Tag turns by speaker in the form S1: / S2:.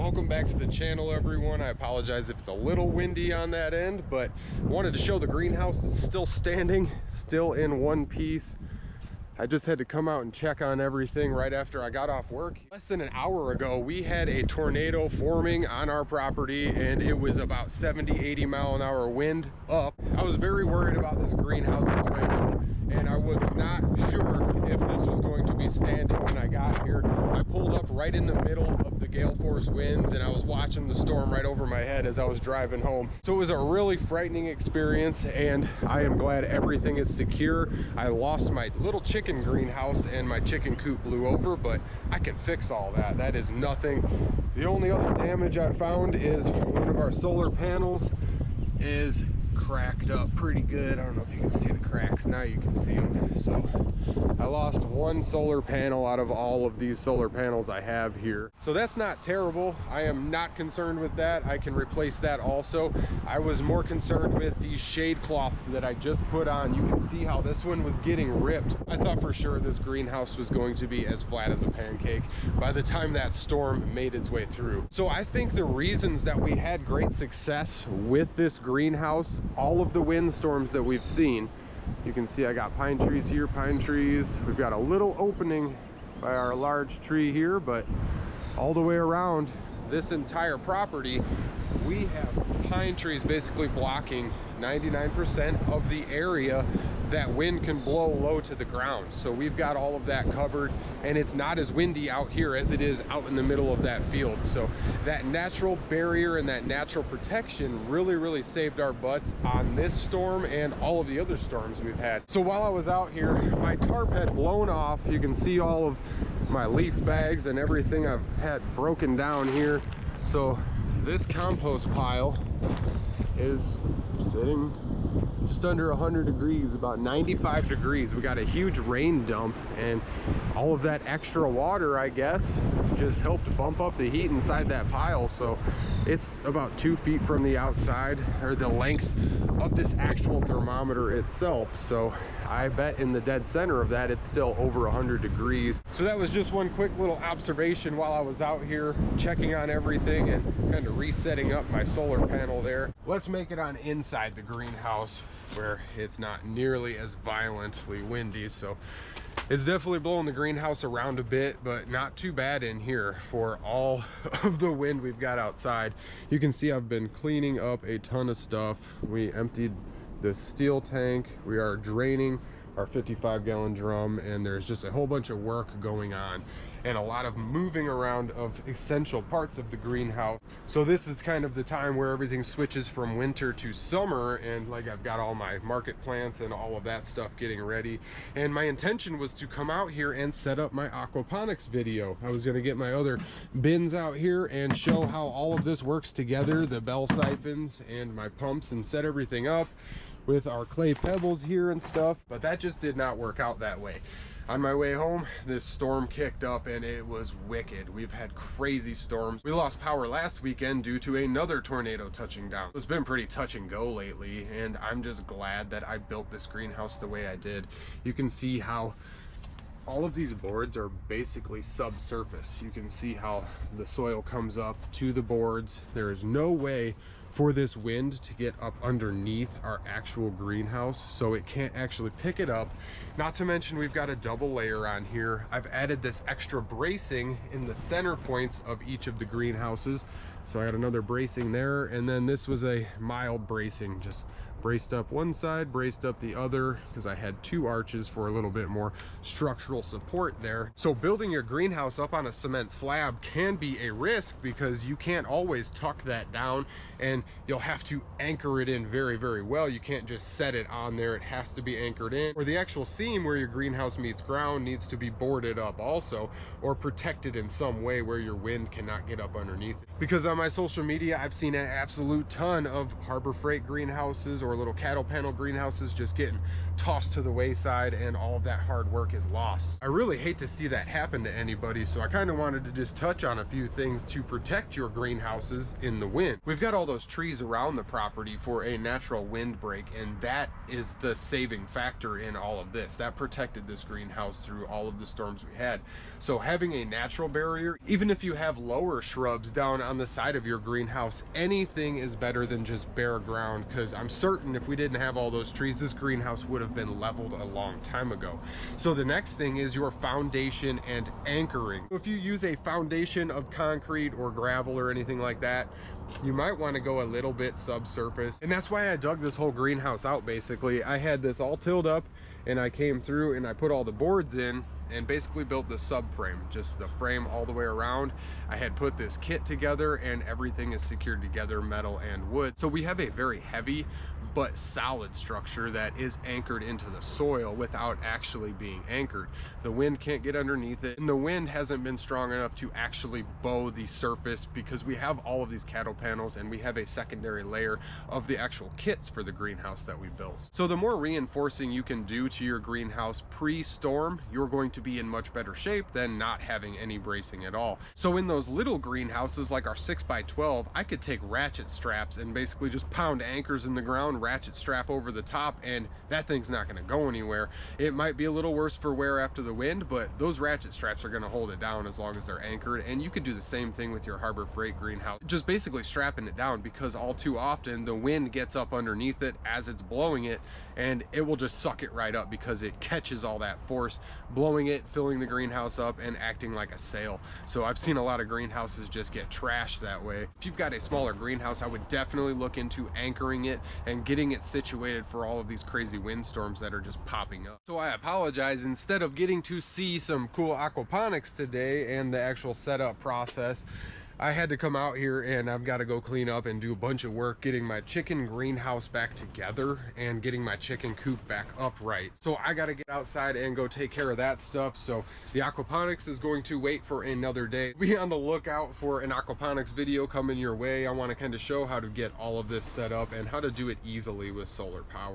S1: Welcome back to the channel, everyone. I apologize if it's a little windy on that end, but I wanted to show the greenhouse is still standing, still in one piece. I just had to come out and check on everything right after I got off work. Less than an hour ago, we had a tornado forming on our property, and it was about 70-80 mile an hour wind up. I was very worried about this greenhouse on the way home, and I was not sure if this was going to be standing when I got here. I pulled up right in the middle of the gale force winds, and I was watching the storm right over my head as I was driving home. So it was a really frightening experience, and I am glad everything is secure. I lost my little chicken greenhouse and my chicken coop blew over, but I can fix all that. That is nothing. The only other damage I found is one of our solar panels is cracked up pretty good. I don't know if you can see the cracks. Now you can see them. So I lost one solar panel out of all of these solar panels I have here. So that's not terrible. I am not concerned with that. I can replace that also. I was more concerned with these shade cloths that I just put on. You can see how this one was getting ripped. I thought for sure this greenhouse was going to be as flat as a pancake by the time that storm made its way through. So I think the reasons that we had great success with this greenhouse, all of the windstorms that we've seen, you can see I got pine trees here, pine trees. We've got a little opening by our large tree here, but all the way around this entire property, we have pine trees basically blocking 99% of the area that wind can blow low to the ground. So we've got all of that covered, and it's not as windy out here as it is out in the middle of that field. So that natural barrier and that natural protection really saved our butts on this storm and all of the other storms we've had. So while I was out here, my tarp had blown off. You can see all of my leaf bags and everything I've had broken down here. So this compost pile is sitting just under 100 degrees, about 95 degrees. We got a huge rain dump, and all of that extra water, I guess, just helped bump up the heat inside that pile. So it's about 2 feet from the outside, or the length of this actual thermometer itself. So I bet in the dead center of that, it's still over 100 degrees. So that was just one quick little observation while I was out here checking on everything and kind of resetting up my solar panel there. Let's make it on inside the greenhouse where it's not nearly as violently windy. So it's definitely blowing the greenhouse around a bit, but not too bad in here for all of the wind we've got outside. You can see I've been cleaning up a ton of stuff. We emptied this steel tank. We are draining our 55-gallon drum, and there's just a whole bunch of work going on and a lot of moving around of essential parts of the greenhouse. So this is kind of the time where everything switches from winter to summer, and like I've got all my market plants and all of that stuff getting ready. And my intention was to come out here and set up my aquaponics video. I was going to get my other bins out here and show how all of this works together, the bell siphons and my pumps, and set everything up with our clay pebbles here and stuff, but that just did not work out that way. On my way home, this storm kicked up and it was wicked. We've had crazy storms. We lost power last weekend due to another tornado touching down. It's been pretty touch and go lately, and I'm just glad that I built this greenhouse the way I did. You can see how all of these boards are basically subsurface. You can see how the soil comes up to the boards. There is no way for this wind to get up underneath our actual greenhouse, so it can't actually pick it up. Not to mention we've got a double layer on here. I've added this extra bracing in the center points of each of the greenhouses. So I got another bracing there, and then this was a mild bracing, just braced up one side, braced up the other, because I had two arches for a little bit more structural support there. So building your greenhouse up on a cement slab can be a risk, because you can't always tuck that down, and you'll have to anchor it in very well. You can't just set it on there. It has to be anchored in, or the actual seam where your greenhouse meets ground needs to be boarded up also, or protected in some way where your wind cannot get up underneath it. Because on my social media, I've seen an absolute ton of Harbor Freight greenhouses or our little cattle panel greenhouses just getting tossed to the wayside, and all of that hard work is lost. I really hate to see that happen to anybody, so I kind of wanted to just touch on a few things to protect your greenhouses in the wind. We've got all those trees around the property for a natural wind break, and that is the saving factor in all of this. That protected this greenhouse through all of the storms we had. So having a natural barrier, even if you have lower shrubs down on the side of your greenhouse, anything is better than just bare ground, because I'm certain if we didn't have all those trees, this greenhouse would have been leveled a long time ago. So the next thing is your foundation and anchoring. If you use a foundation of concrete or gravel or anything like that, you might want to go a little bit subsurface. And that's why I dug this whole greenhouse out. Basically, I had this all tilled up, and I came through and I put all the boards in and basically built the subframe, just the frame all the way around. I had put this kit together, and everything is secured together, metal and wood. So we have a very heavy but solid structure that is anchored into the soil without actually being anchored. The wind can't get underneath it, and the wind hasn't been strong enough to actually bow the surface, because we have all of these cattle panels and we have a secondary layer of the actual kits for the greenhouse that we built. So the more reinforcing you can do to your greenhouse pre-storm, you're going to be in much better shape than not having any bracing at all. So in those little greenhouses like our 6x12, I could take ratchet straps and basically just pound anchors in the ground, ratchet strap over the top, and that thing's not going to go anywhere. It might be a little worse for wear after the wind, but those ratchet straps are going to hold it down as long as they're anchored. And you could do the same thing with your Harbor Freight greenhouse, just basically strapping it down, because all too often the wind gets up underneath it as it's blowing it, and it will just suck it right up because it catches all that force, blowing it, filling the greenhouse up, and acting like a sail. So I've seen a lot of greenhouses just get trashed that way. If you've got a smaller greenhouse, I would definitely look into anchoring it and getting it situated for all of these crazy windstorms that are just popping up. So I apologize, instead of getting to see some cool aquaponics today and the actual setup process, I had to come out here and I've got to go clean up and do a bunch of work getting my chicken greenhouse back together and getting my chicken coop back upright. So I got to get outside and go take care of that stuff. So the aquaponics is going to wait for another day. Be on the lookout for an aquaponics video coming your way. I want to kind of show how to get all of this set up and how to do it easily with solar power.